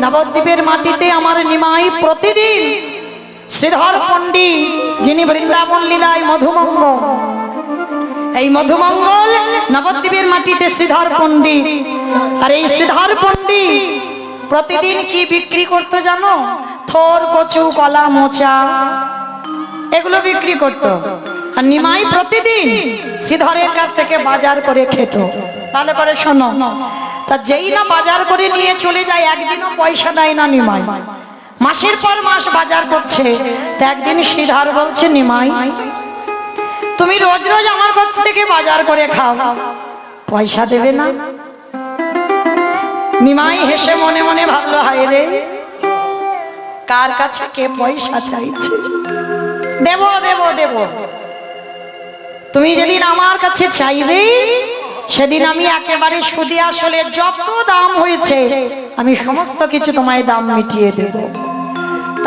নবদ্বীপের মাটিতে আমার নিমাই প্রতিদিন শ্রীধর পণ্ডিত, যিনি বৃন্দাবন লীলায় মধুমঙ্গল, এই মধুমঙ্গল নবদ্বীপের মাটিতে শ্রীধর পণ্ডিত। আর এই শ্রীধর পণ্ডিত প্রতিদিন কি বিক্রি করতো জানো? থোর, কচু, কলা, মোচা, এগুলো বিক্রি করতো। আর নিমাই প্রতিদিন শ্রীধরের কাছ থেকে বাজার করে খেত। ভালো করে শোনো, তা যেই না বাজার করে নিয়ে চলে যায়, একদিনও পয়সা দেয় না নিমাই। মাসের পর মাস বাজার করছে। তা একদিন শ্রীধর বলছে, নিমাই তুমি রোজ রোজ আমার কাছ থেকে বাজার করে খাও, পয়সা দেবে না? নিমাই হেসে মনে মনে ভাবলো, হায় রে, কার কাছে কে পয়সা চাইছে? দেব দেব দেব, তুমি যেদিন আমার কাছে চাইবে সেদিন আমি একেবারে সুদে আসলে যত দাম হয়েছে আমি সমস্ত কিছু তোমায় দাম মিটিয়ে দেব।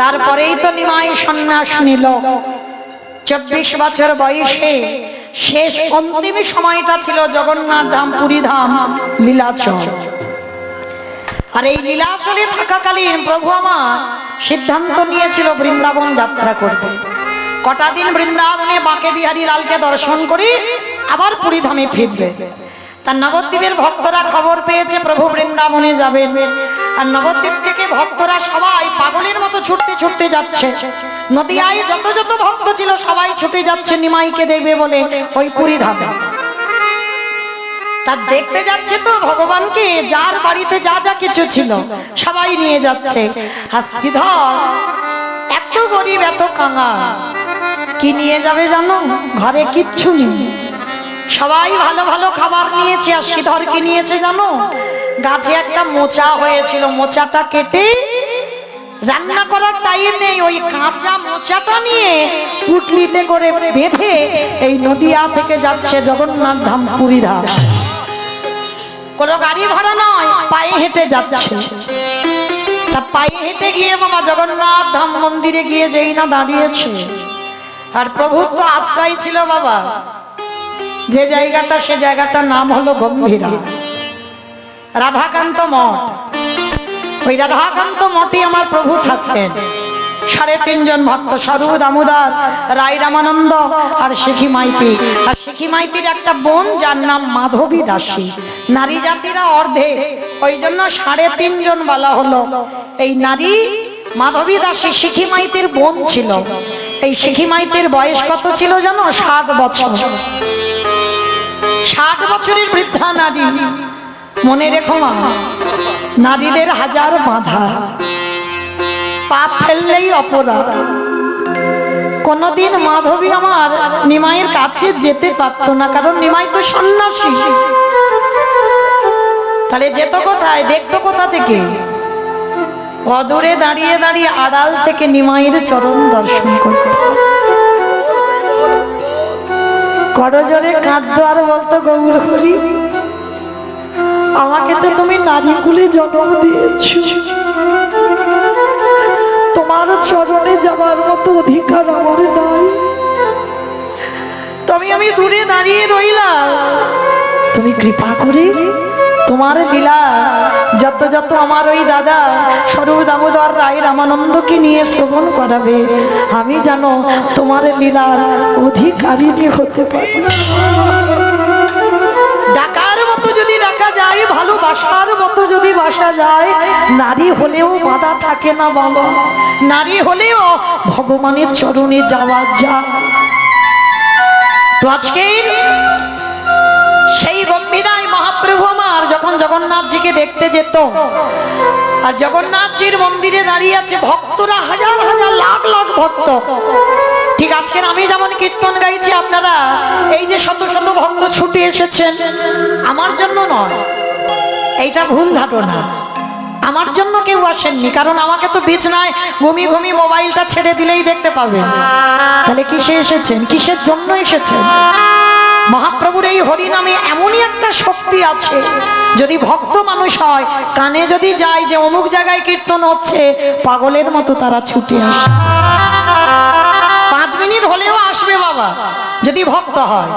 তারপরেই তো নিমাই সন্ন্যাস নিল। 24 বছর বয়সে শেষ অন্তিম সময়টা ছিল জগন্নাথ ধাম, পুরী ধাম, লীলাচল। আর এই লীলাচলে থাকাকালীন প্রভু আমার সিদ্ধান্ত নিয়েছিল বৃন্দাবন যাত্রা করবে। কটা দিন বৃন্দাবনে বাঁকে বিহারী লালকে দর্শন করে আবার পুরী ধামে ফিরবে। তার নবদ্বীপের ভক্তরা খবর পেয়েছে প্রভু বৃন্দাবনে যাবেন। আর নবদ্বীপ থেকে ভক্তরা সবাই পাগলের মতো ছুটতে ছুটতে যাচ্ছে। নদিয়ায় যত যত ভক্ত ছিল সবাই ছুটে যাচ্ছে নিমাইকে দেখবে বলে ওই পুরী ধামে। তার দেখতে যাচ্ছে তো ভগবানকে, যার বাড়িতে যা যা কিছু ছিল সবাই নিয়ে যাচ্ছে। আর শ্রীধর এত গরিব, এত কাঙাল, কি নিয়ে যাবে জানো? ঘরে কিচ্ছু নেই। সবাই ভালো ভালো খাবার নিয়েছে, আর শ্রীধর কি নিয়েছে জানো? গাছে একটা মোচা হয়েছিল, মোচাটা কেটে রান্না করার টাইম নেই, ওই কাঁচা মোচাটা নিয়ে পুটলিতে করে বেঁধে এই নদিয়া থেকে যাচ্ছে জগন্নাথ ধাম, পুরী ধাম। কোনো গাড়ি ভাড়া নয়, পায়ে হেঁটে যাচ্ছে। তা পায়ে হেঁটে গিয়ে বাবা জগন্নাথ ধাম মন্দিরে গিয়ে যেই না দাঁড়িয়েছে, আর প্রভু তো আশ্রয় ছিল বাবা যে জায়গাটা, সে জায়গাটার নাম হলো গম্ভীরা, রাধাকান্ত মঠ। ওই রাধাকান্ত মঠে আমার প্রভু থাকতেন। 3.5 জন ভক্ত, স্বরূপ দামোদর, রায় রামানন্দ আর শিখি মাইতি। আর শিখি মাইতির একটা বোন যার নাম মাধবী দাসী। নারী জাতিরা অর্ধে, ওই জন্য 3.5 জন বলা হলো। এই নারী মাধবী দাসী শিখি মাইতির বোন ছিল। এই শিখি মাইতির বয়স কত ছিল জানো? 60 বছর। 60 বছরের বৃদ্ধা নারী। মনে রেখো মা, নারীদের হাজার বাধা, পাপ ফেললেই অপরাধ। কোনদিন মাধবী আমার নিমাইয়ের কাছে যেতে পারতো না, কারণ নিমাই তো সন্ন্যাসী। তাহলে যেত কোথায়, দেখতো কোথা থেকে? অদূরে দাঁড়িয়ে দাঁড়িয়ে আড়াল থেকে নিমাইয়ের চরণ দর্শন করতো। করজোরে কাঁদতো আর বলতো, গৌর হরি, আমাকে তো তুমি নারী কুলে জন্ম দিয়েছো, তোমার চরণে যাবার মতো অধিকার আমার নাই। আমি দূরে দাঁড়িয়ে রইলাম, তুমি কৃপা করে তোমার লীলা যত যত আমার ওই দাদা স্বরূপ দামোদর রায় রামানন্দকে নিয়ে শ্রবণ করাবে, আমি জানো তোমার লীলার অধিকারিণী হতে পারি। ডাকার মতো যদি ডাকা যায়, ভালোবাসার মতো যদি বাসা যায়, নারী হলেও বাধা থাকে না বাবা, নারী হলেও ভগবানের চরণে যাওয়া যায়। তো আজকে সেই গম্ভীরায় মহাপ্রভু আমার যখন জগন্নাথজিকে দেখতে যেত, আর জগন্নাথজির মন্দিরে দাঁড়িয়ে আছে ভক্তরা, হাজার হাজার লাখ লাখ ভক্ত। ঠিক আজকের আমি যেমন কীর্তন গাইছি, আপনারা এই যে শত শত ভক্ত ছুটে এসেছেন, আমার জন্য নয়, এইটা ভুল ধারণা। আমার জন্য কেউ আসেননি, কারণ আমাকে তো বিছনায় ঘুমিয়ে ঘুমিয়ে মোবাইলটা ছেড়ে দিলেই দেখতে পাবেন। তাহলে কিসে এসেছেন, কিসের জন্য এসেছেন? মহাপ্রভুর এই হরি নামে এমনই একটা শক্তি আছে, যদি ভক্ত মানুষ হয়, কানে যদি যায় যে অমুক জায়গায় কীর্তন হচ্ছে, পাগলের মতো তারা ছুটে আসে। 5 মিনিট হলেও আসবে বাবা, যদি ভক্ত হয়।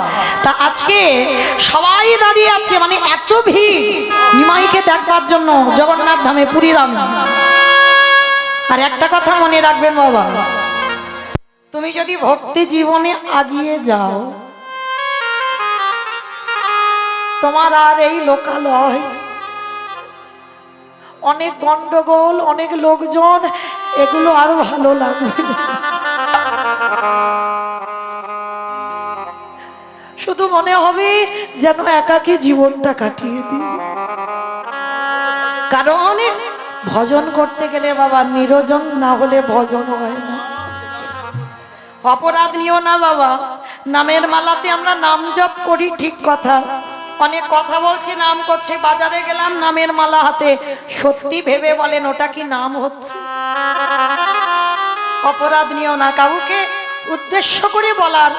তা আজকে সবাই দাঁড়িয়ে আছে, মানে এত ভিড় নিমাইকে দেখবার জন্য জগন্নাথ ধামে, পুরী ধামে। আর একটা কথা মনে রাখবেন বাবা, তুমি যদি ভক্তি জীবনে আগিয়ে যাও, তোমার আর এই লোকালয়, অনেক গন্ডগোল, অনেক লোকজন, এগুলো আরো ভালো লাগবে। শুধু মনে হবে যেন একাকী জীবনটা কাটিয়ে দিই। কারণ ভজন করতে গেলে বাবা নিরজন না হলে ভজন হয় না। অপরাধ নিও না বাবা, নামের মালাতে আমরা নাম জপ করি ঠিক কথা, অনেক কথা বলছি, নাম করছে, বাজারে গেলাম নামের মালা হাতে, সত্যি ভেবে বলেন ওটা কি নাম হচ্ছে? অপরাধ নিও না, কাউকে উদ্দেশ্য করে বলার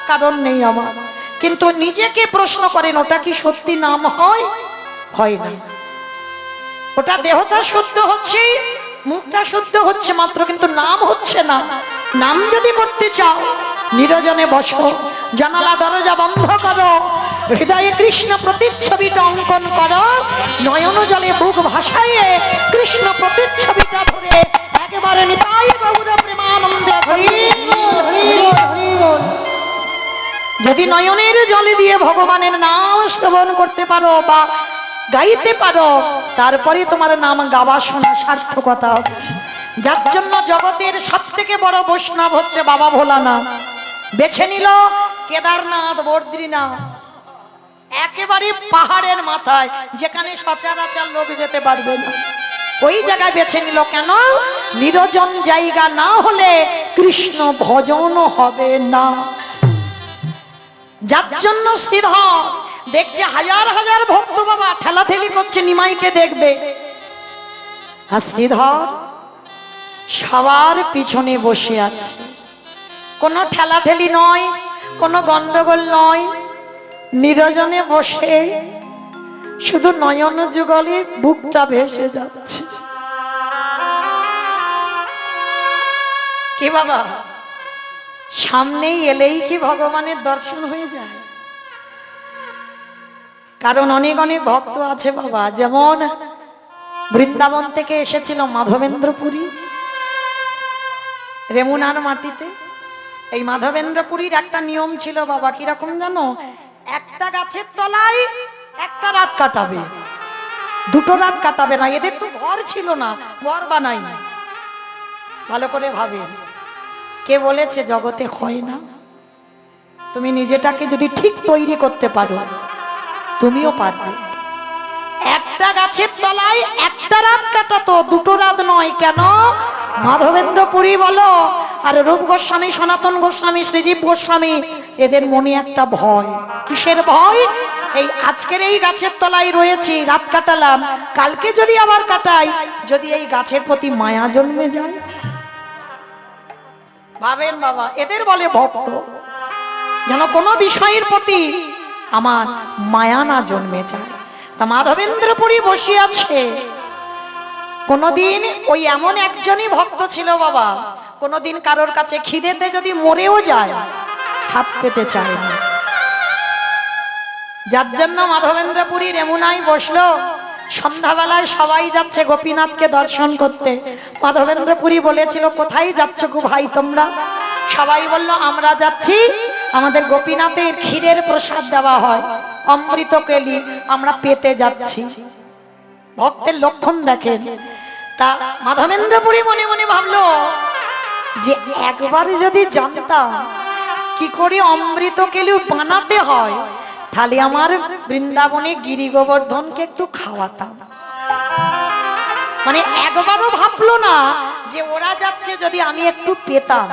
কারণ নেই আমার, কিন্তু নিজেকে প্রশ্ন করেন ওটা কি সত্যি নাম হয়? হয় না। ওটা দেহটা শুদ্ধ হচ্ছে, মুখটা শুদ্ধ হচ্ছে মাত্র, কিন্তু নাম হচ্ছে না। নাম যদি করতে চাও নিরজনে বসো, জানালা দরজা বন্ধ করো, হৃদয়ে কৃষ্ণ প্রতিচ্ছবিটা অঙ্কন করো, নয়ন জলে বুক ভাসাইয়ে কৃষ্ণ প্রতিচ্ছবিটা ধরে একেবারে নিতাই গৌর প্রেমানন্দে যদি নয়নের জলে দিয়ে ভগবানের নাম শ্রবণ করতে পারো বা গাইতে পারো, তারপরে তোমার নাম গাওয়া শোনা সার্থকতা হবে। যার জন্য জগতের সব থেকে বড় বৈষ্ণব হচ্ছে বাবা ভোলানাথ। বেছে নিল কেদারনাথ, বদ্রীনাথ, একেবারে পাহাড়ের মাথায়, যেখানে সচরাচর লোক যেতে পারবে না, ওই জায়গায় বেছে নিল। কেন? নিরজন জায়গা না হলে কৃষ্ণ ভজন হবে না। যার জন্য শ্রীধর দেখছে হাজার হাজার ভক্ত বাবা ঠেলাঠেলি করছে নিমাইকে দেখবে, আর শ্রীধর সবার পিছনে বসে আছে। কোনো ঠেলাঠেলি নয়, কোনো গন্ডগোল নয়, নিরজনে বসে শুধু নয়ন যুগলে বুকটা ভেসে যাচ্ছে। কি বাবা, সামনেই এলেই কি ভগবানের দর্শন হয়ে যায়? কারণ অনেক অনেক ভক্ত আছে বাবা, যেমন বৃন্দাবন থেকে এসেছিল মাধবেন্দ্রপুরী, রেমুনার মাটিতে। এই মাধবেন্দ্রপুরীর একটা নিয়ম ছিল বাবা, কিরকম জানো? একটা গাছের তলায় একটা রাত কাটাবে, দুটো রাত কাটাবে না। এদের তো ঘর ছিল না, ঘর বানাই না। ভালো করে ভাবেন, কে বলেছে জগতে হয় না? তুমি নিজেটাকে যদি ঠিক তৈরি করতে পারো তুমিও পারবে। একটা গাছের তলায় একটা রাত কাটাতো, দুটো রাত নয়। কেন? মাধবেন্দ্রপুরী বলো আর রূপ গোস্বামী, সনাতন গোস্বামী, শ্রীজীব গোস্বামী, এদের মনে একটা ভয়। কিসের ভয়? এই আজকের এই গাছের তলায় রয়েছি, রাত কাটালাম, কালকে যদি আবার কাটাই, যদি এই গাছের প্রতি মায়া জন্মে যায়। ভাবেন বাবা, এদের বলে ভক্ত, যেন কোনো বিষয়ের প্রতি আমার মায়া না জন্মে যায়। তা মাধবেন্দ্রপুরী বসে আছে। কোনদিন ওই এমন একজনই ভক্ত ছিল বাবা, কোনদিন কারোর কাছে খিদেতে যদি মরেও যায় হাত পেতে চায় না। যার জন্য মাধবেন্দ্রপুরী রেমুনায় বসলো। সন্ধ্যাবেলায় সবাই যাচ্ছে গোপীনাথকে দর্শন করতে। মাধবেন্দ্রপুরী বলেছিল, কোথায় যাচ্ছ গো ভাই তোমরা? সবাই বলল, আমরা যাচ্ছি, আমাদের গোপীনাথের ক্ষীরের প্রসাদ দেওয়া হয়, অমৃত কেলি, আমরা পেতে যাচ্ছি। ভক্তের লক্ষণ দেখেন। তা মাধবেন্দ্রপুরী মনে মনে ভাবলো যে একবার যদি জানতাম কি করে অমৃত কেলি বানাতে হয়, তাহলে আমার বৃন্দাবনে গিরি গোবর্ধনকে একটু খাওয়াতাম। মানে একবারও ভাবলো না যে ওরা যাচ্ছে, যদি আমি একটু পেতাম।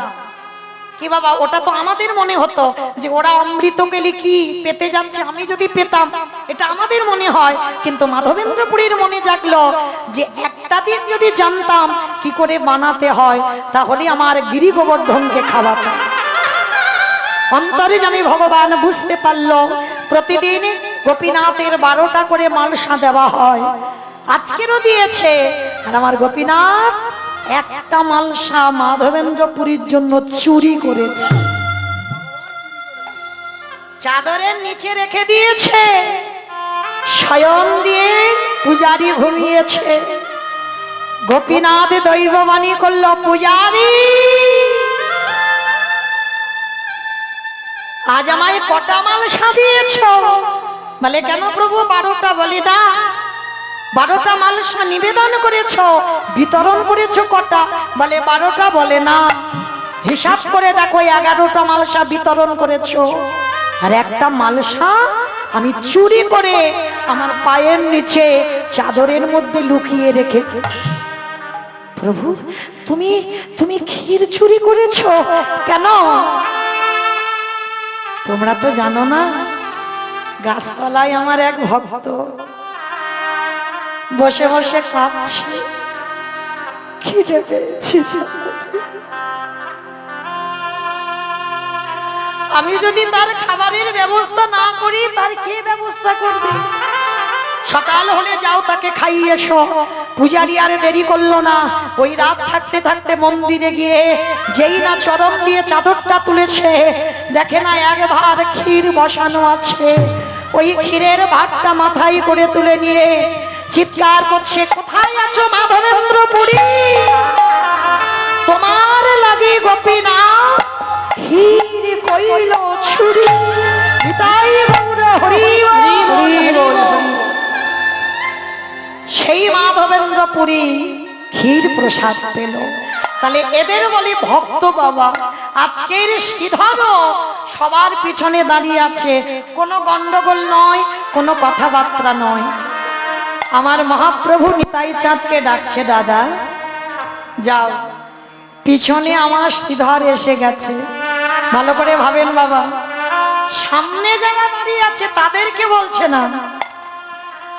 কি বাবা, ওটা তো আমাদের মনে হতো যে ওরা অমৃত কেলি কি পেতে যাচ্ছে, আমি যদি পেতাম, এটা আমাদের মনে হয়। কিন্তু মাধবেন্দ্রপুরীর মনে জাগলো যে একটা দিন যদি জানতাম কি করে বানাতে হয়, তাহলে আমার গিরি গোবর্ধনকে খাওয়াতাম। অন্তরে জানি ভগবান বুঝতে পারলো, প্রতিদিন গোপীনাথের 12টা করে মালসা দেওয়া হয়, আজকেরও দিয়েছে। আর আমার গোপীনাথ একটা মালসা মাধবেন্দ্রপুরীর জন্য চুরি করেছে, চাদরের নিচে রেখে দিয়েছে, শয়ন দিয়ে পূজারি ঘুমিয়েছে। গোপীনাথ দৈববাণী করল, পূজারি আজ আমায় কটা মাল সাজিয়েছ? বলে কেন প্রভু? 12টা। বলি না, 12টা মালসা নিবেদন করেছ, বিতরণ করেছ কটা? বলে 12টা। বলে না, হিসাব করে দেখো 11টা মালসা বিতরণ করেছ, আর একটা মালসা আমি চুরি করে আমার পায়ের নিচে চাদরের মধ্যে লুকিয়ে রেখে। প্রভু তুমি তুমি ক্ষীর চুরি করেছ কেন? তোমরা তো জানো না, গাছতলায় আমার এক ভক্ত বসে বসে কাঁদছে, খিদে পেয়েছে। আমি যদি তার খাবারের ব্যবস্থা না করি, তার কে ব্যবস্থা করবে? সকাল হলে যাও তাকে খাইয়ে এসো। পূজারি আরে দেরি করলো না, ওই রাত থাকতে থাকতে মন্দিরে গিয়ে যেই না চরণ দিয়ে চাদরটা তুলেছে, দেখে না এক ভার ক্ষীর বসানো আছে। ওই ক্ষীরের ভাতটা মাথায় করে তুলে নিয়ে চিৎকার করছে, কোথায় আছো মাধবেন্দ্রপুরী? তোমার লাগি গোপীনাথ ক্ষীর কইল ছুরি। নিতাই গৌর হরি বল। সেই মাধবেন্দ্রপুরী ক্ষীর প্রসাদ পেল। তাহলে এদের বলি ভক্ত বাবা। আজকের শ্রীধর সবার পিছনে দাঁড়িয়ে আছে, কোনো গন্ডগোল নয়, কোনো কথাবার্তা নয়। আমার মহাপ্রভু নিতাই চাঁদকে ডাকছে, দাদা যাও, পিছনে আমার শ্রীধর এসে গেছে। ভালো করে ভাবেন বাবা, সামনে যারা দাঁড়িয়ে আছে তাদেরকে বলছে না,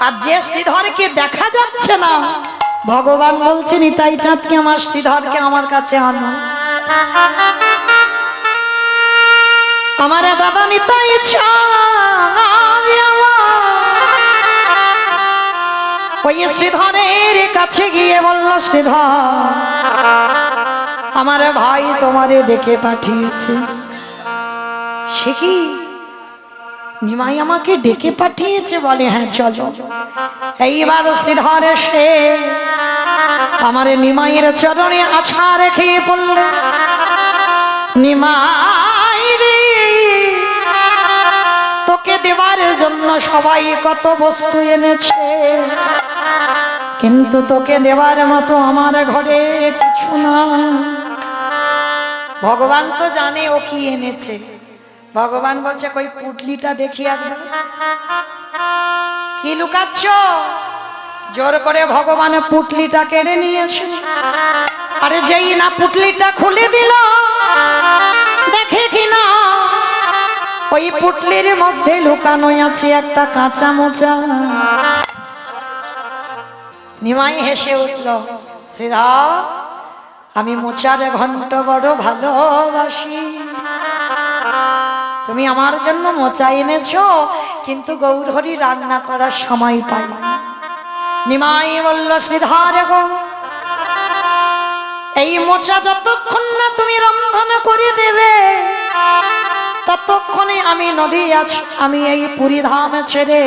আর যে শ্রীধরকে দেখা যাচ্ছে না, ভগবান বলছে নিতাই চাঁদকে, আমার শ্রীধরকে আমার কাছে আনো। আমার দাদা নিতাই চাঁদ ওই শ্রীধরের কাছে গিয়ে বলল, শ্রীধর আমার ভাই তোমারে ডেকে পাঠিয়েছে। সে কি নিমাই আমাকে ডেকে পাঠিয়েছে? বলে হ্যাঁ চলো। এইবার শ্রীধর এসে আমার নিমাইয়ের চরণে আছা রেখে পড়ল, নিমাই রে তোকে দেবার জন্য সবাই কত বস্তু এনেছে, কিন্তু তোকে দেবার মতো আমার ঘরে কিছু না। ভগবান তো জানে ও কি এনেছে। ভগবান বলছে, কই পুটলিটা দেখি একবার। কি লুকাচ্ছ? জোর করে ভগবান পুটলিটা কেড়ে নিয়েছে। আরে যেই না পুটলিটা খুলে দিল, দেখে কিনা ওই পুটলির মধ্যে লুকানো আছে একটা কাঁচা মোচা। নিমাই হেসে উঠল, শ্রীধর আমি মোচার ঘন্ট বড় ভালোবাসি, তুমি আমার জন্য মোচা এনেছো, কিন্তু গৌরহরি রান্না করার সময় পাই। নিমাই বলল, শ্রীধর গো, এই মোচা যতক্ষণ না তুমি রন্ধন করে দেবে, ততক্ষণে আমি নদী আছি, আমি এই পুরী ধাম ছেড়ে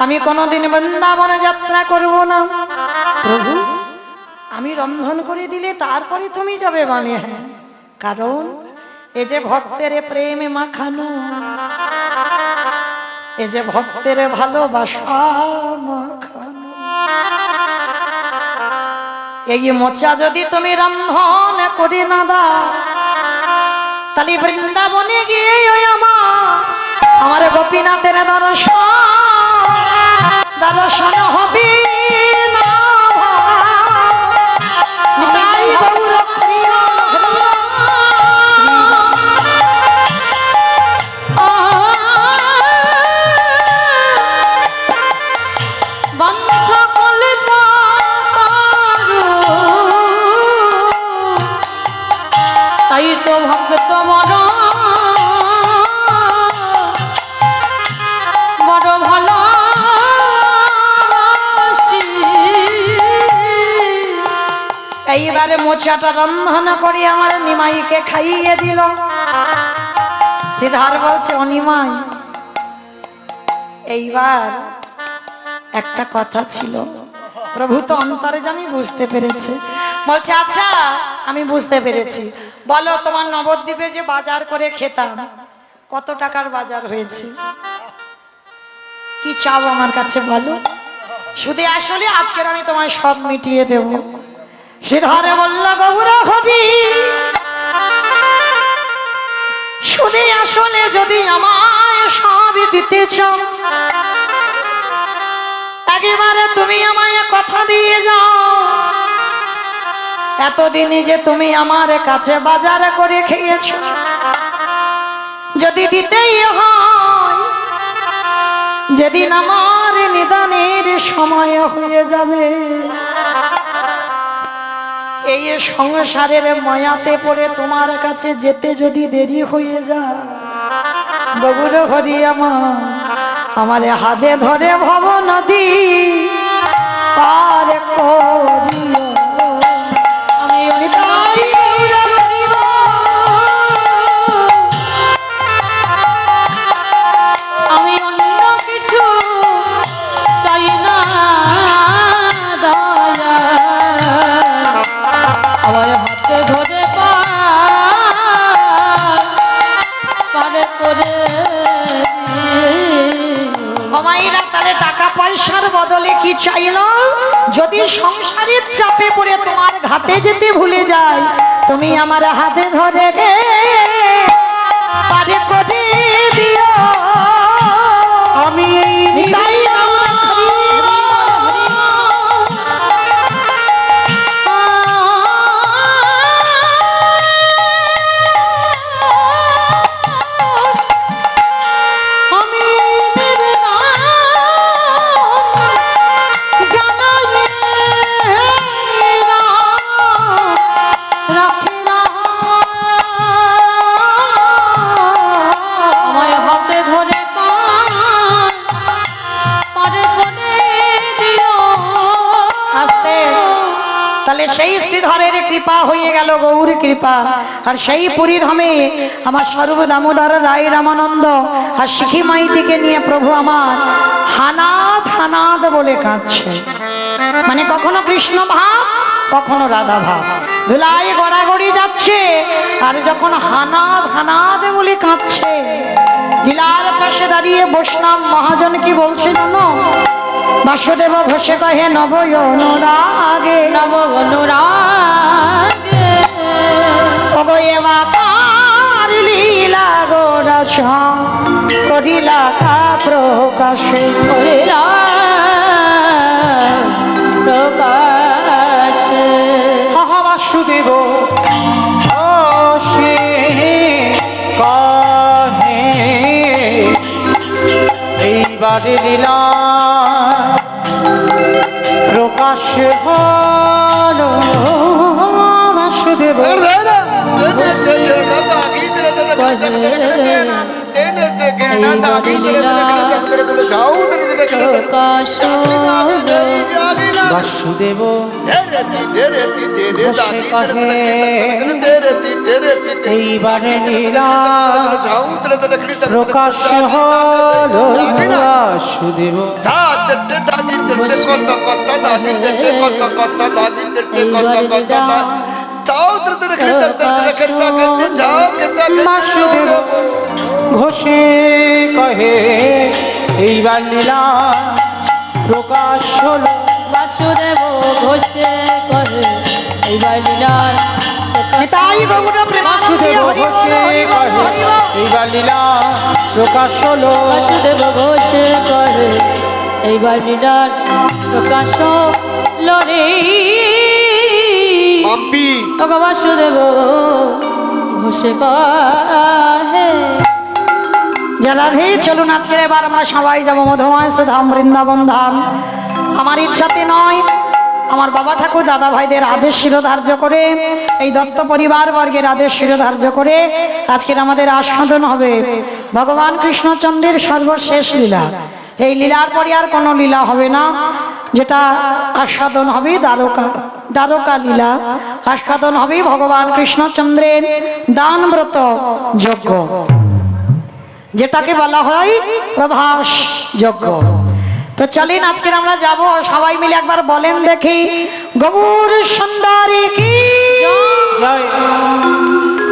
আমি কোনোদিন বৃন্দাবনে যাত্রা করব না। প্রভু আমি রন্ধন করে দিলে তারপরে তুমি যাবে? বলে হ্যাঁ, কারণ এ যে ভক্তের প্রেমে মাখানো, এ যে ভক্তের ভালোবাসা মাখানো, এই মোচা যদি তুমি রন্ধন করে না দাও, তাহলে বৃন্দাবনে গিয়ে আমার গোপীনাথের দর্শন হবে না। তাই তো ভক্ত মন বড় ভালো। এইবারে মোচাটা রন্ধন করে আমার নিমাইকে খাইয়ে দিল। শ্রীধর বলছে, ও নিমাই, এইবার একটা কথা ছিল, প্রভু তো অন্তরে আমি বুঝতে পেরেছি। বলছে আচ্ছা আমি বুঝতে পেরেছি, বলো তোমার নবদ্বীপে যে বাজার করে খেতাম কত টাকার বাজার হয়েছে? কি চাও আমার কাছে বলো? শুধু আসলে আজকের আমি তোমায় সব মিটিয়ে দেব। শ্রীধরে বলল গৌর হবি, শুধু আসলে যদি আমায় সবই দিতে চাও, একেবারে তুমি আমায় কথা দিয়ে যাও, এতদিনই যে তুমি আমার কাছে বাজার করে খেয়েছো, যদি দিতেই হয় যেদিন আমার নিদানের সময় হয়ে যাবে, এই সংসারের মায়াতে পড়ে তোমার কাছে যেতে যদি দেরি হয়ে যায়, বগুর হরি আমার হাতে ধরে ভব নদী পার করিও। আমি অনিতাই করিব, আমি অন্য কিছু চাই না দয়া, আমার হাতে ধরে পার করে। মায়েরা তাহলে টাকা পয়সার বদলে কি চাইলো? যদি সংসারের চাপে পড়ে তোমার ঘাটে যেতে ভুলে যায়, তুমি আমার হাতে ধরে পারে করে দিও। আমি সেই শ্রীধরের কৃপা হয়ে গেল, গৌর কৃপা। আর সেই পুরী ধামে আমার স্বরূপ দামোদর রায় রামানন্দ আর শিখি মাইতিকে নিয়ে প্রভু আমার হানাদ হানাদ বলে কাঁদছে। মানে কখনো কৃষ্ণ ভাব কখনো রাধা ভাব ধুলাই গড়াগড়ি যাচ্ছে, আর যখন হানাদ হানাদ বলে কাঁদছে, লীলার পাশে দাঁড়িয়ে বৈষ্ণব মহাজন কি বলছে জানো? বাসুদেব ঘোষে কহে নব অনুরাগে, নব অনুরাগে ওগো বাপার লীলা গোরস করিলা প্রকাশে, করিলা প্রকাশে। বাসুদেব কহে এইবারে লীলা প্রকাশ হল। বাসুদেব বাসুদেব এইবারে লীলা প্রকাশ হল। বাসুদেব ঘোষে কহে এইবার লীলা প্রকাশ হল। বাসুদেব ঘোষে কহে এইবার লীলা এইবার লীলা প্রকাশ হল। বাসুদেব ঘোষে কহে এইবার লীলার প্রকাশ হলো রে। বাসুদেব ঘোষে কহে। রাধে চলুন আজকের এবার আমরা সবাই যাবো মধুময় ধাম বৃন্দাবন ধাম। আমার ইচ্ছাতে নয়, আমার বাবা ঠাকুর দাদা ভাইদের আদেশ শিরোধার্য করে, এই দত্ত পরিবার বর্গের আদেশ শিরোধার্য করে আজকের আমাদের আস্বাদন হবে ভগবান কৃষ্ণচন্দ্রের সর্বশেষ লীলা। এই লীলার পরে আর কোনো লীলা হবে না, যেটা আস্বাদন হবে দ্বারকা দ্বারকা লীলা। আস্বাদন হবে ভগবান কৃষ্ণচন্দ্রের দানব্রত যজ্ঞ, যেটাকে বলা হয় প্রভাস যজ্ঞ। তো চলেন আজকে আমরা যাব, সবাই মিলে একবার বলেন দেখি, গৌর সুন্দরী কি জয়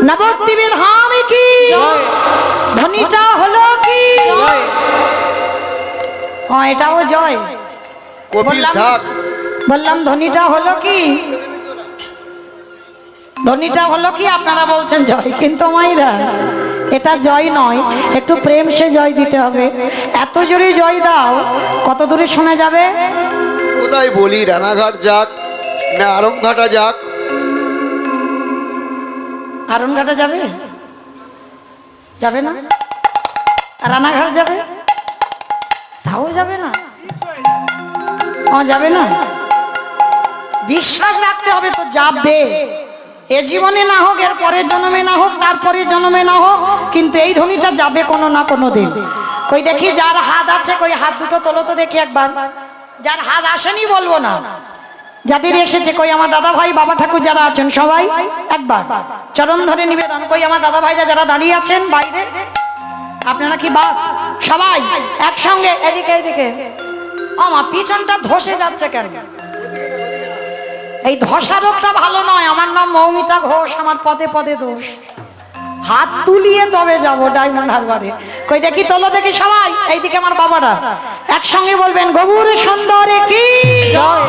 নবদ্বীপের ধাম কি জয় ধ্বনিটা হলো কি জয়। এটাও জয় কবির বললাম। ঢাক বললাম ধ্বনিটা হলো কি, ধ্বনিটা হলো কি, আপনারা বলছেন জয়, কিন্তু মাইরা এটা জয় নয়, একটু প্রেম সে জয় দিতে হবে। এত জোরে জয় দাও কত দূরে শোনা যাবে? কোথায় বলি, রানাঘাট যাক না আরমঘাটা যাক, আরনঘাটা যাবে? যাবে না? রানাঘাট যাবে? তাও যাবে না? যাবে না? বিশ্বাস রাখতে হবে তো যাবে। এ জীবনে না হোক, এর পরের জন্মে না হোক, তারপরে জন্মে না হোক, কিন্তু এই ধ্বনিটা যাবে কোনো না কোনো দিন। কই দেখি যার হাত আছে, কই হাত দুটো তোলো তো দেখি একবার। যার হাত আসেনি বলবো না, যাদের এসেছে, কই আমার দাদা ভাই বাবা ঠাকুর যারা আছেন সবাই একবার চরণ ধরে নিবেদন। কই আমার দাদা ভাইরা যারা দাঁড়িয়ে আছেন বাইরে, আপনারা কি বাদ সবাই একসঙ্গে এদিকে এদিকে। আমার পিছনটা ধসে যাচ্ছে কেন? এই ধসা রোগটা ভালো নয়। আমার নাম মৌমিতা ঘোষ, আমার পদে পদে দোষ। হাত তুলিয়ে তবে যাবো ডায়মন্ড হারবারে। কই দেখি তোলো দেখি সবাই, এইদিকে আমার বাবারা একসঙ্গে বলবেন, গৌর সুন্দরে কি জয়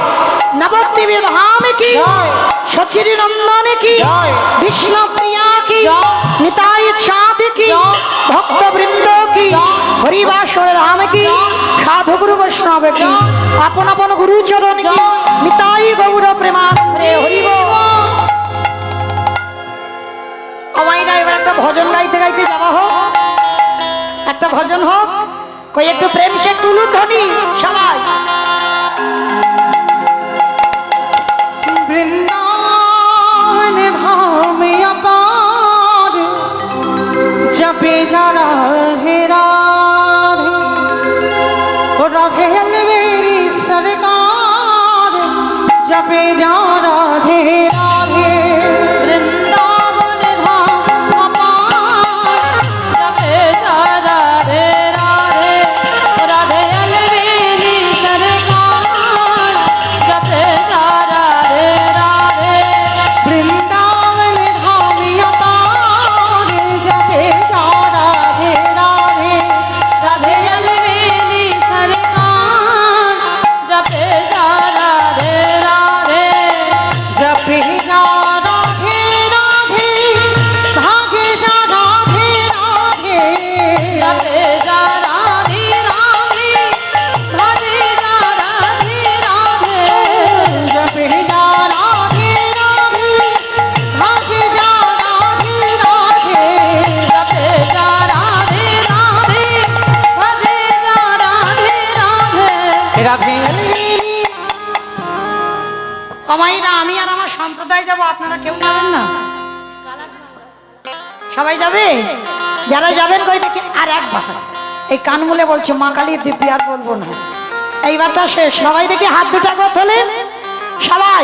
নবদ্বীপের ধাম কি জয় সচির নন্দনে কি জয় বিষ্ণু প্রিয়া কি জয় নিতাই চাঁদ কি জয় ভক্ত বৃন্দ কি হরিবাসর ধাম কি সাধু গুরু বৈষ্ণব কি আপন আপন গুরু চরণ কি নিতাই গৌর প্রেমানন্দে হরি বল। আমাইরা এবার একটা ভজন গাইতে গাইতে যাওয়া হোক, একটা ভজন হোক। কই একটু প্রেম সে তুলু ধ্বনি সবাই। বৃন্দাবন ধাম अपार जपे जा राधे राधे ओ राधे अलवेरी सरकार जपे जा राधे राधे। वृंदावन धाम अपार जपे जा राधे राधे राधे अलवेली सरकार जपे जा राधे राधे वृंदावन धाम अपार जपे जा राधे राधे राधे अलवेली सरकार जपे जा राधे राधे जपे जा राधे राधे भागे जा राधे राधे जपे जा राधे राधे राधे जा राधे राधे जपे जा राधे राधे भागे जा राधे राधे जपे जा राधे राधे भजे जा राधे राधे राधे अलवेली আমাইরা আমি আর আমার সম্প্রদায় যাব, আপনারা কেউ যাবেন না? সবাই যাবে? যারা যাবেন কই দেখি আর একবার এই কান মুলে বলছে, মা কালীর দিব্যি আর বলবো না, এইবারটা শেষ। সবাই দেখি হাত দুটো একবার তোলেন সবাই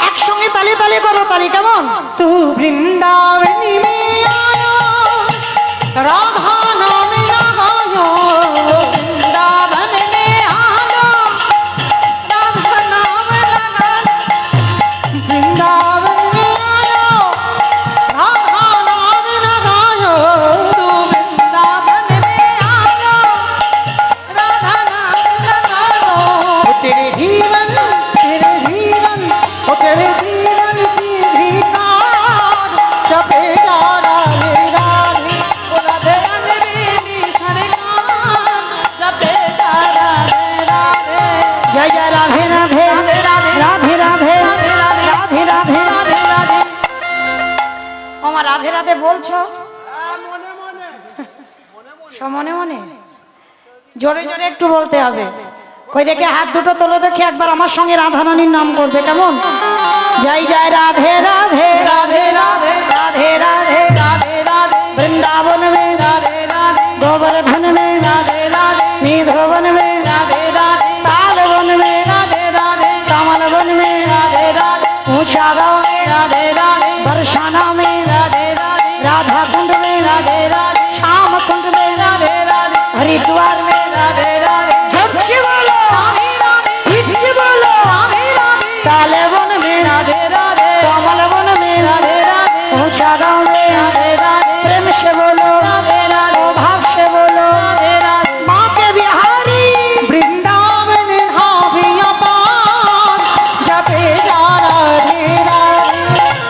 একসঙ্গে, তালে তালে করো তালি, কেমন? तू वृंदावन में आया राधा नाम लगायो वृंदावन में आलो राधा नाम लगा वृंदावन में आया राधा नाम लगायो तू वृंदावन में आलो राधा नाम लगा लो ओ तेरे जीवन ओ तेरे जीवन की भिकार जपे जा राधे राधे राधे अलवेली सरकार जपे जा राधे राधे জয় জয় রাধে রাধে রাধে রাধে রাধে রাধে রাধে राधे राधे আমার রাধে রাধে বলছো সব মনে মনে, জোরে জোরে একটু বলতে হবে। কই দেখে হাত দুটো তোলো দেখি একবার, আমার সঙ্গে রাধা রানীর নাম করবে, কেমন? জয় জয় রাধে রাধে রাধে রাধে রাধে রাধে राधे राधे वृंदावन में राधे राधे गोवर्धन में राधे राधे निधवन में राधे राधे तालवन में राधे राधे कमलवन में राधे राधे ऊंचा गाँव में राधे राधे बरसाना में राधे राधे राधा कुंड में राधे राधे श्याम कुंड में राधे राधे हरिद्वार में राधे राधे जब शिवला কালে বনবে রাধে রাধে কমল বনবে রাধে রাধে উষা গাবে রাধে রাধে প্রেম সে বলো রাধে রাধে ও ভাব সে বলো রাধে রাধে মাকে বিহারি वृंदावन हाविया पार जपे जा राधे राधे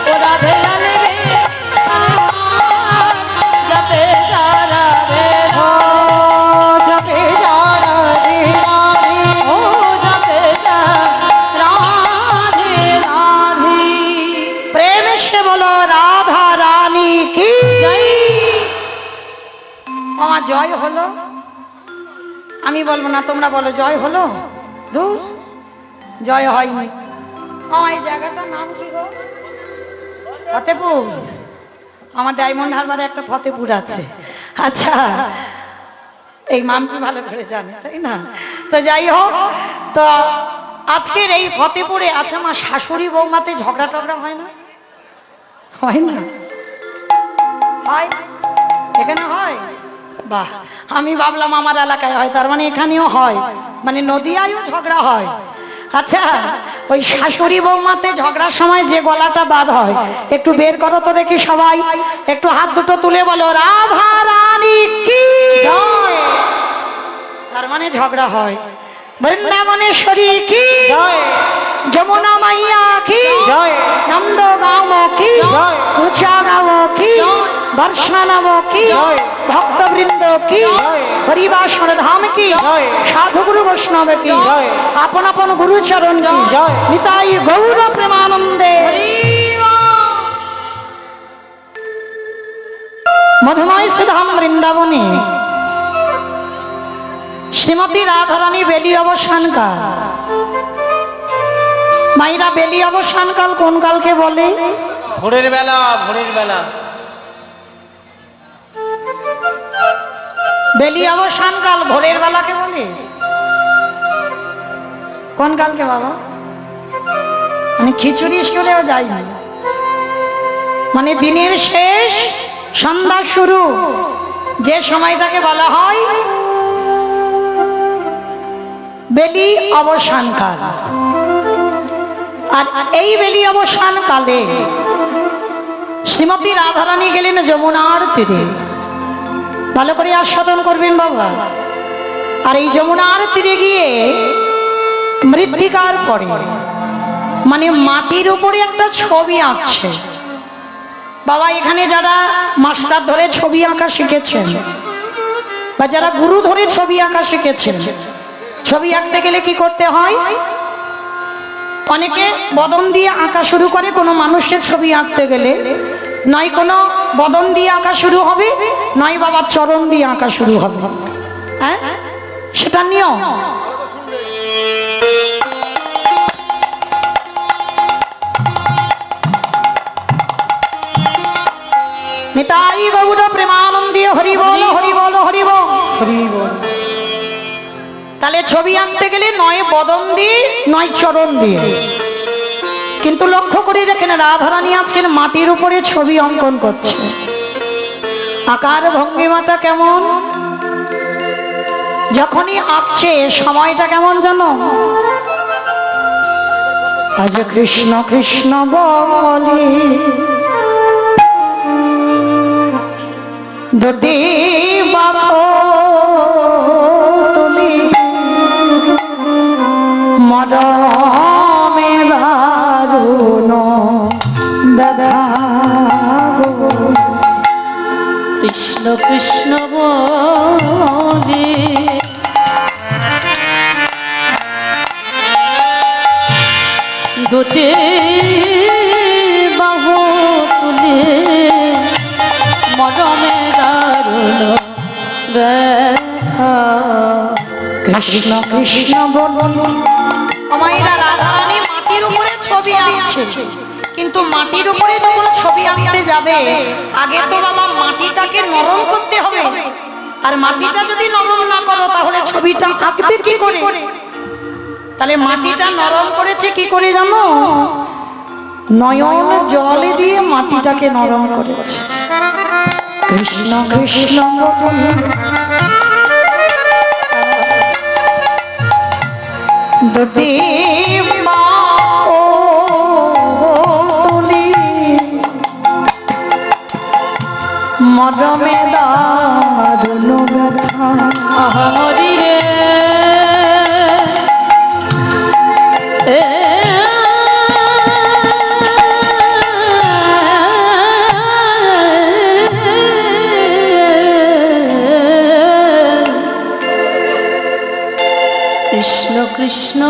ও রাধে রাধে জপে যা রাধে ओ जपे जा राधे राधे ও জপে যা রাধে রাধে প্রেম সে বলো রাধা রানী কি জয় আমার জয় হলো আমি বলবো না তোমরা বলো জয় হলো দূর জয় হয়নি আমার এই জায়গাটার নাম কি গো ফতেপুর আমার ডায়মন্ড হারবারে একটা ফতেপুর আছে আচ্ছা এই মামকি ভালো করে জানে তাই না তো যাই হোক তো আজকের এই ফতেপুরে আচ্ছা আমার শাশুড়ি বৌমাতে ঝগড়া টগড়া হয় না হয় না হয় এখানে হয় বাহ আমি ভাবলাম আমার এলাকায় হয় তার মানে এখানেও হয় মানে নদিয়ায়ও ঝগড়া হয় আচ্ছা ওই শাশুড়ি বৌমাতে ঝগড়ার সময় যে গলাটা বাদ হয় একটু বের করো তো দেখি সবাই একটু হাত দুটো তুলে বলো রাধা রানী কি জয় তার মানে ঝগড়া হয় বৃন্দাবনেশ্বরী কি जय যমুনা মাইয়া কি जय নন্দ গাঁও কি জয়। উঁচা গাঁও কি বর্ষানব কি জয়। ভক্তবৃন্দ কি জয়। হরিবাসর ধাম কি জয়। সাধু গুরু বৈষ্ণব কি জয়। আপন আপন গুরুচরণ কি জয়। নিতাই গৌর প্রেমানন্দে মধুময় সুধাম বৃন্দাবনে শ্রীমতী রাধারানী বেলি অবসানকাল মাইরা বেলি অবসানকাল কোন কালকে বলে ভোরের বেলা ভোরের বেলা বেলি অবসানকাল ভোরের বেলাকে বলে কোন কালকে বাবা মানে খিচুড়ি স্কুলেও যাই না মানে দিনের শেষ সন্ধ্যা শুরু যে সময়টাকে বলা হয় বেলি অবসানকাল আর এই বেলি অবসান কালে শ্রীমতী রাধারানী গেলেন যমুনার তীরে ভালো করে আস্বাদন করবেন বাবা আর এই যমুনার তীরে গিয়ে মৃত্তিকার পরে মানে মাটির উপরে একটা ছবি আঁকছে বাবা এখানে যারা মাস্টার ধরে ছবি আঁকা শিখেছেন বা যারা গুরু ধরে ছবি আঁকা শিখেছেন ছবি আঁকতে গেলে কি করতে হয় অনেকে বদন দিয়ে আঁকা শুরু করে কোনো মানুষের ছবি আঁকতে গেলে নয় কোনো বদন দিয়ে আঁকা শুরু হবে নয় বাবার চরণ দিয়ে আঁকা শুরু হবে হ্যাঁ সেটা নিয়ম নিতাই গৌর প্রেমানন্দে হরি বল হরি বল হরি বল हरि बोल তাহলে ছবি আঁকতে গেলে নয় বদন দিয়ে নয় চরণ দিয়ে কিন্তু লক্ষ্য করে দেখেন রাধারানী আজকের মাটির উপরে ছবি অঙ্কন করছে আকার ভঙ্গিমাটা কেমন যখনই আঁকছে সময়টা কেমন জানো আজ কৃষ্ণ কৃষ্ণ বলি দুটি বাবু তুলি মরমে দারুণ দাদাগো কৃষ্ণ কৃষ্ণ বলে দুটি বাহু তুলে মরমে দারুণ ব্যথা কৃষ্ণ কৃষ্ণ বলুন আমাইরা রাধারানী মাটির উপরে ছবি আঁকছে কিন্তু মাটির উপরে যখন ছবি আঁকতে যাবে আগে তো বাবা মাটিটাকে নরম করতে হবে আর মাটিটা যদি নরম না করো তাহলে ছবিটা আঁকবে কি করে তাহলে মাটিটা নরম করেছে কি করে জানো নয়ন জলে দিয়ে মাটিটাকে নরম করেছে কৃষ্ণ কৃষ্ণ বলুন দুটি বাহু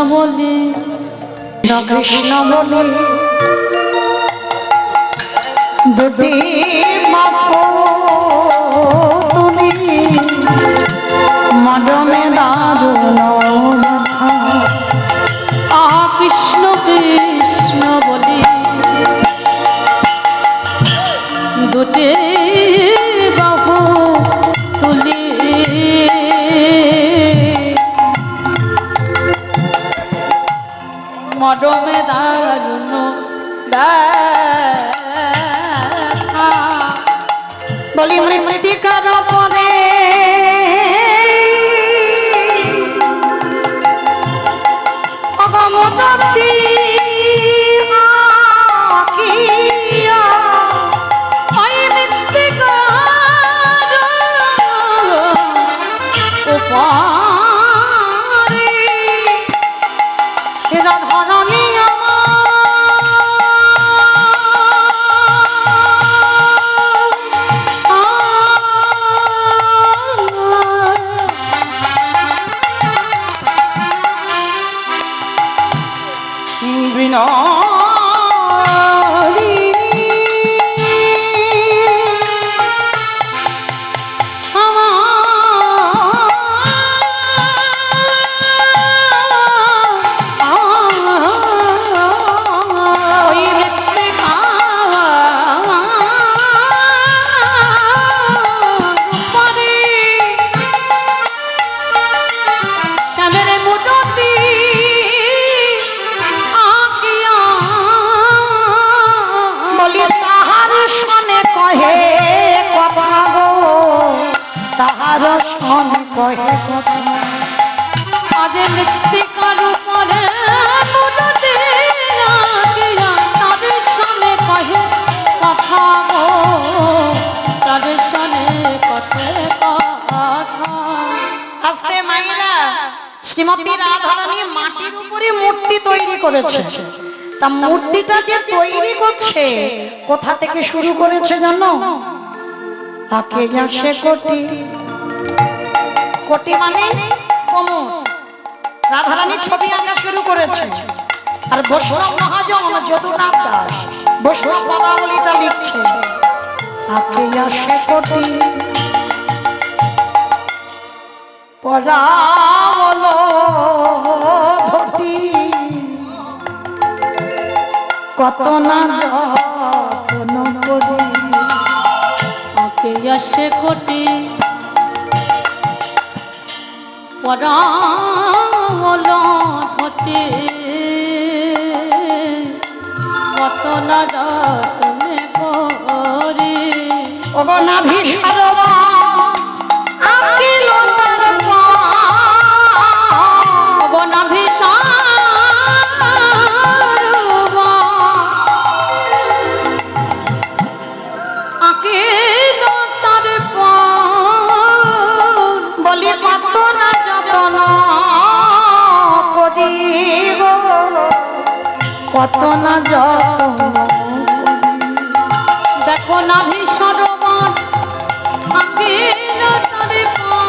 বলি কৃষ্ণ বলি দুটি মাখো তুমি মদমে দারুণ কৃষ্ণ কৃষ্ণ বলি দুটি বাহু তুলি মদমে দারুণ ব্যথা বলি মৃত্তিকার পরে অগমতি আকিয়া ওই মৃত্তিকার উপরে রাধারানী কহে কথা আজ মৃত্তিকার উপরে মুরতে লাগিয়া তাদের সনে কহে কথা গো তাদের সনে কথে কথা আস্তে মাইরা শ্রীমতী রাধারানী মাটির উপরে মূর্তি তৈরি করেছে তা মূর্তিটা যে তৈরি করছে কোথা থেকে শুরু করেছে জানো তাকে আসে কোটি কোটি মানে কোমর রাধারানী ছবি আঁকা শুরু করেছে আর বৈষ্ণব মহাজন যদুনাথ দাস বৈষ্ণব পদাবলীটা লিখছে তাকে আসে কোটি পরাবলো ধটি কত না যত্ন করি আকে আসে কোটি পরাল ধটি কত না যত্নে করি ওগো নাভি সারবা আকিল তার পা ওগো নাভি সারবা আকিল তার পা বলি কত না যত্ন করি গো কত না যত্ন দেখো নাভি সরোবর আকিল তার পা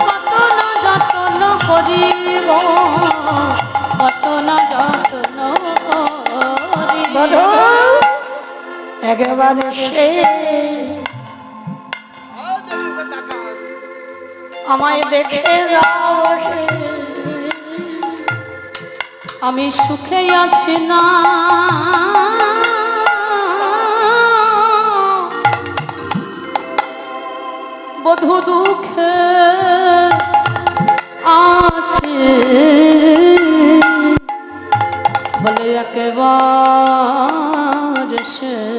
কত না যত্ন করি গো কত না যত্ন করি বধূ একবারে সে আমায় দেখে যাও সে আমি সুখে আছি না বধূ দুঃখে আছে বলে একেবারে সে